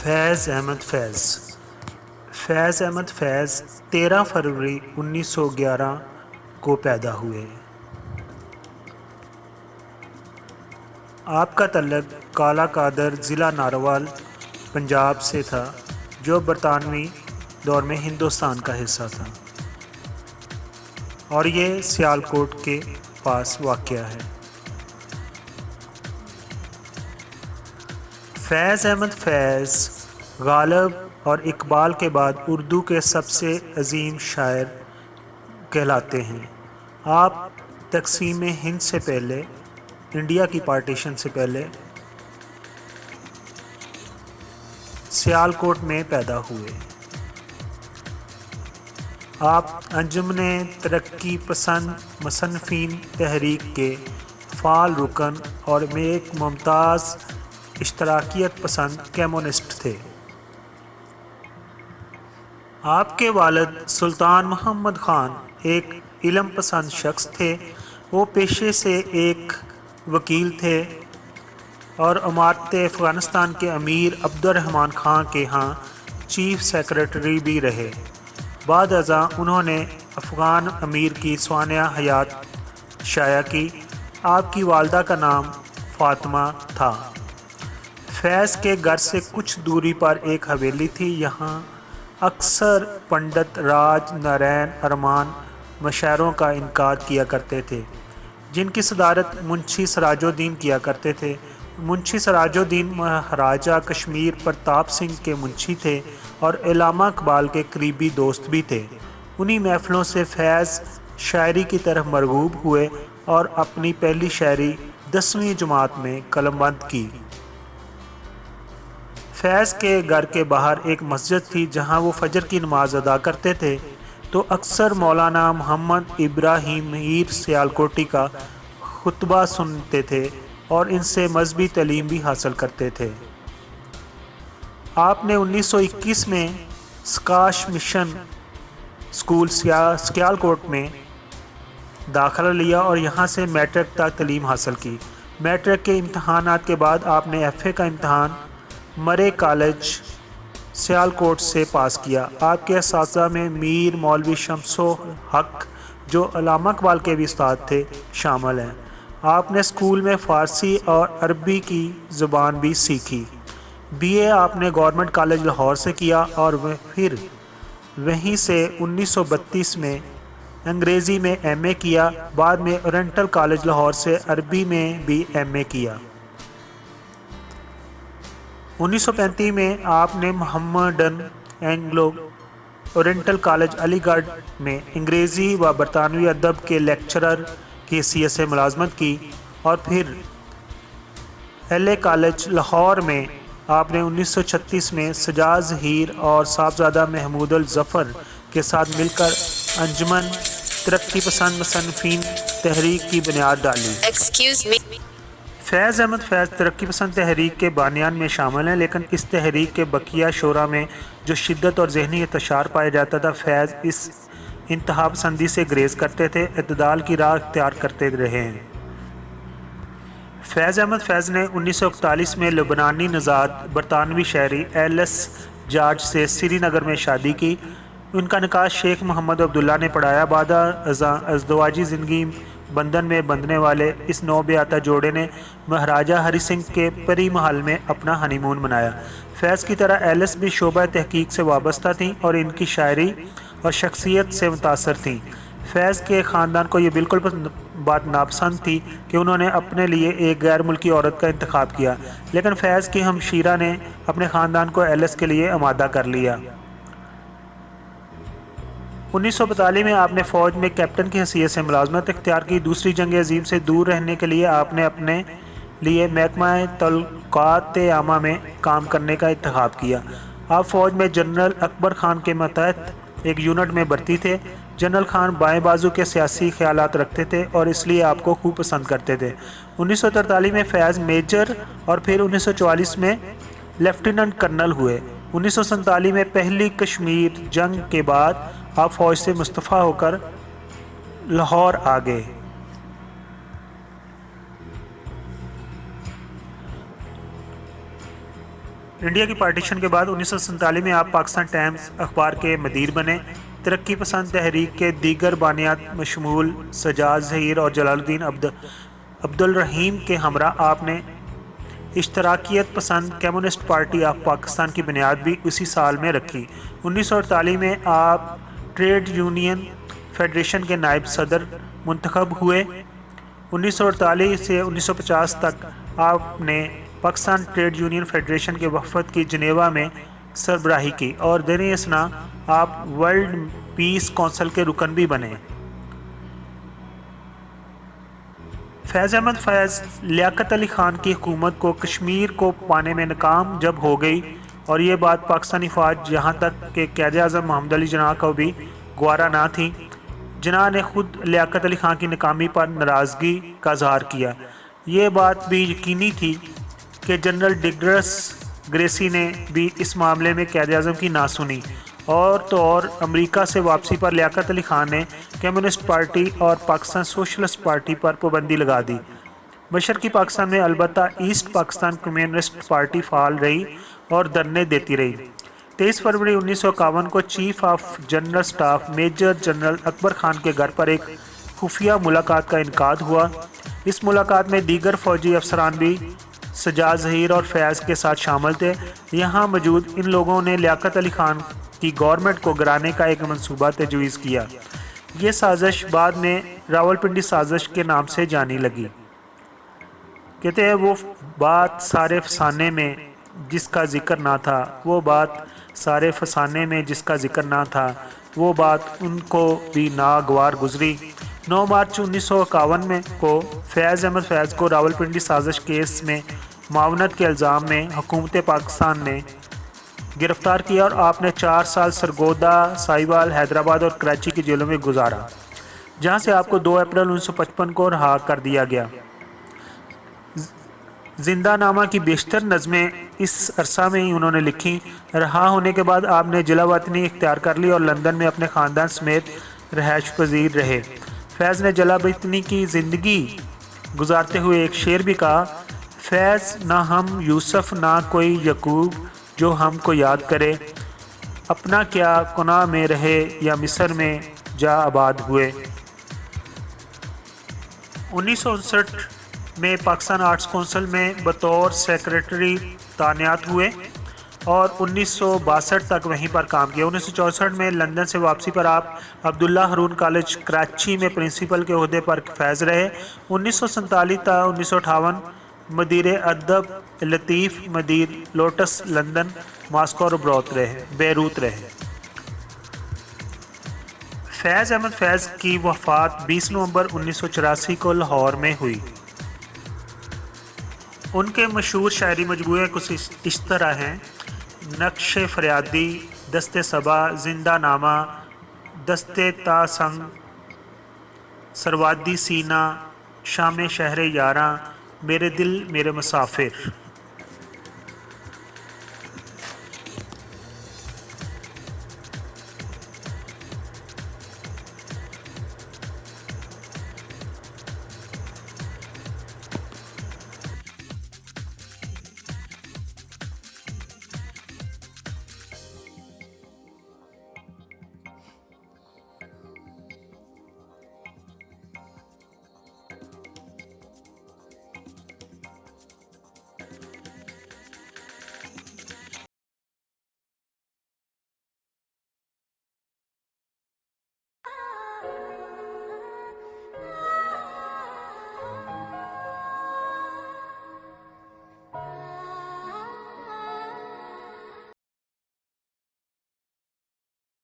فیض احمد فیض فیض احمد فیض 13 فروری 1911 کو پیدا ہوئے۔ آپ کا تعلق کالا قادر ضلع ناروال پنجاب سے تھا جو برطانوی دور میں ہندوستان کا حصہ تھا اور یہ سیالکوٹ کے پاس واقع ہے۔ فیض احمد فیض غالب اور اقبال کے بعد اردو کے سب سے عظیم شاعر کہلاتے ہیں۔ آپ تقسیم ہند سے پہلے، انڈیا کی پارٹیشن سے پہلے سیالکوٹ میں پیدا ہوئے۔ آپ انجمن ترقی پسند مصنفین تحریک کے فعال رکن اور ایک ممتاز اشتراکیت پسند کمیونسٹ تھے۔ آپ کے والد سلطان محمد خان ایک علم پسند شخص تھے۔ وہ پیشے سے ایک وکیل تھے اور امارت افغانستان کے امیر عبد الرحمن خان کے ہاں چیف سیکرٹری بھی رہے۔ بعد ازاں انہوں نے افغان امیر کی سوانح حیات شائع کی۔ آپ کی والدہ کا نام فاطمہ تھا۔ فیض کے گھر سے کچھ دوری پر ایک حویلی تھی۔ یہاں اکثر پنڈت راج نارائن ارمان مشاعروں کا انعقاد کیا کرتے تھے جن کی صدارت منشی سراج الدین کیا کرتے تھے۔ منشی سراج الدین مہاراجہ کشمیر پرتاپ سنگھ کے منشی تھے اور علامہ اقبال کے قریبی دوست بھی تھے۔ انہی محفلوں سے فیض شاعری کی طرف مرغوب ہوئے اور اپنی پہلی شاعری 10ویں جماعت میں قلم بند کی۔ فیض کے گھر کے باہر ایک مسجد تھی جہاں وہ فجر کی نماز ادا کرتے تھے تو اکثر مولانا محمد ابراہیم میر سیالکوٹی کا خطبہ سنتے تھے اور ان سے مذہبی تعلیم بھی حاصل کرتے تھے۔ آپ نے 1921 میں سکاش مشن اسکول سیالکوٹ میں داخلہ لیا اور یہاں سے میٹرک تک تعلیم حاصل کی۔ میٹرک کے امتحانات کے بعد آپ نے ایف اے کا امتحان مرے کالج سیالکوٹ سے پاس کیا۔ آپ کے اساتذہ میں میر مولوی شمس الحق جو علامہ اقبال کے بھی استاد تھے شامل ہیں۔ آپ نے اسکول میں فارسی اور عربی کی زبان بھی سیکھی۔ بی اے آپ نے گورنمنٹ کالج لاہور سے کیا اور پھر وہیں سے 1932 میں انگریزی میں ایم اے کیا۔ بعد میں اورینٹل کالج لاہور سے عربی میں بھی ایم اے کیا۔ 1935 میں آپ نے محمڈن اینگلو اورینٹل کالج علی گڑھ میں انگریزی و برطانوی ادب کے لیکچرر کی حیثیت سے ملازمت کی اور پھر ایل اے کالج لاہور میں آپ نے 1936 میں سجاد ظہیر اور صاحبزادہ محمود الظفر کے ساتھ مل کر انجمن ترقی پسند مصنفین تحریک کی بنیاد ڈالی۔ فیض احمد فیض ترقی پسند تحریک کے بانیان میں شامل ہیں، لیکن اس تحریک کے بقیہ شعراء میں جو شدت اور ذہنی انتشار پایا جاتا تھا، فیض اس انتہا پسندی سے گریز کرتے تھے، اعتدال کی راہ اختیار کرتے رہے ہیں۔ فیض احمد فیض نے 1941 میں لبنانی نژاد برطانوی شہری ایلس جارج سے سری نگر میں شادی کی۔ ان کا نکاح شیخ محمد عبداللہ نے پڑھایا۔ بعد ازاں ازدواجی زندگی بندھن میں بندھنے والے اس نو بیاتہ جوڑے نے مہاراجہ ہری سنگھ کے پری محل میں اپنا ہنی مون منایا۔ فیض کی طرح ایلس بھی شعبہ تحقیق سے وابستہ تھیں اور ان کی شاعری اور شخصیت سے متاثر تھیں۔ فیض کے خاندان کو یہ بالکل بات ناپسند تھی کہ انہوں نے اپنے لیے ایک غیر ملکی عورت کا انتخاب کیا، لیکن فیض کی ہمشیرہ نے اپنے خاندان کو ایلس کے لیے آمادہ کر لیا۔ 1942 میں آپ نے فوج میں کیپٹن کی حیثیت سے ملازمت اختیار کی۔ دوسری جنگ عظیم سے دور رہنے کے لیے آپ نے اپنے لیے محکمہ تعلقات عامہ میں کام کرنے کا انتخاب کیا۔ آپ فوج میں جنرل اکبر خان کے ماتحت ایک یونٹ میں بھرتی تھے۔ جنرل خان بائیں بازو کے سیاسی خیالات رکھتے تھے اور اس لیے آپ کو خوب پسند کرتے تھے۔ 1943 میں فیض میجر اور پھر 1944 میں لیفٹیننٹ کرنل ہوئے۔ 1947 میں پہلی کشمیر جنگ کے بعد آپ فوج سے مستعفی ہو کر لاہور آ گئے۔ انڈیا کی پارٹیشن کے بعد 1947 میں آپ پاکستان ٹائمز اخبار کے مدیر بنے۔ ترقی پسند تحریک کے دیگر بانیات بشمول سجاد ظہیر اور جلال الدین عبدالرحیم کے ہمراہ آپ نے اشتراکیت پسند کمیونسٹ پارٹی آف پاکستان کی بنیاد بھی اسی سال میں رکھی۔ 1948 میں آپ ٹریڈ یونین فیڈریشن کے نائب صدر منتخب ہوئے۔ 1948 سے 1950 تک آپ نے پاکستان ٹریڈ یونین فیڈریشن کے وفد کی جنیوا میں سربراہی کی اور دریں اثنا آپ ورلڈ پیس کونسل کے رکن بھی بنے۔ فیض احمد فیض لیاقت علی خان کی حکومت کو کشمیر کو پانے میں ناکام جب ہو گئی اور یہ بات پاکستانی فوج یہاں تک کہ قائد اعظم محمد علی جناح کو بھی گوارا نہ تھی، جناح نے خود لیاقت علی خان کی ناکامی پر ناراضگی کا اظہار کیا۔ یہ بات بھی یقینی تھی کہ جنرل ڈگلس گریسی نے بھی اس معاملے میں قائد اعظم کی نہ سنی اور تو اور امریکہ سے واپسی پر لیاقت علی خان نے کمیونسٹ پارٹی اور پاکستان سوشلسٹ پارٹی پر پابندی لگا دی۔ مشرقی پاکستان میں البتہ ایسٹ پاکستان کمیونسٹ پارٹی فعال رہی اور دھرنے دیتی رہی۔ 23 فروری 1951 کو chief of general staff major general Akbar Khan کے گھر پر ایک خفیہ ملاقات کا انعقاد ہوا۔ اس ملاقات میں دیگر فوجی افسران بھی سجاد ظہیر اور فیض کے ساتھ شامل تھے۔ یہاں موجود ان لوگوں نے لیاقت علی خان کی گورنمنٹ کو گرانے کا ایک منصوبہ تجویز کیا۔ یہ سازش بعد میں راولپنڈی سازش کے نام سے جانی لگی۔ کہتے ہیں وہ بات سارے فسانے میں جس کا ذکر نہ تھا، وہ بات سارے فسانے میں جس کا ذکر نہ تھا، وہ بات ان کو بھی ناگوار گزری۔ 9 مارچ 1951 میں کو فیض احمد فیض کو راولپنڈی سازش کیس میں معاونت کے الزام میں حکومت پاکستان نے گرفتار کیا اور آپ نے 4 سال سرگودا، ساہیوال، حیدرآباد اور کراچی کی جیلوں میں گزارا، جہاں سے آپ کو 2 اپریل 1955 کو رہا کر دیا گیا۔ زندہ نامہ کی بیشتر نظمیں اس عرصہ میں ہی انہوں نے لکھی۔ رہا ہونے کے بعد آپ نے جلا وطنی اختیار کر لی اور لندن میں اپنے خاندان سمیت رہائش پذیر رہے۔ فیض نے جلا وطنی کی زندگی گزارتے ہوئے ایک شعر بھی کہا: فیض نہ ہم یوسف نہ کوئی یعقوب جو ہم کو یاد کرے، اپنا کیا گناہ میں رہے یا مصر میں جا آباد ہوئے۔ 1959 میں پاکستان آرٹس کونسل میں بطور سیکریٹری تعینات ہوئے اور 1962 تک وہیں پر کام کیا۔ 1964 میں لندن سے واپسی پر آپ عبداللہ ہارون کالج کراچی میں پرنسپل کے عہدے پر فائز رہے۔ 1947 تا 1958 مدیر ادب لطیف، مدیر لوٹس لندن، ماسکو اور بیروت رہے۔ فیض احمد فیض کی وفات 20 نومبر 1984 کو لاہور میں ہوئی۔ ان کے مشہور شاعری مجموعے کچھ اس طرح ہیں: نقش فریادی، دست صبا، زندہ نامہ، دست تا سنگ، سروادی سینہ، شام شہر یاراں، میرے دل میرے مسافر۔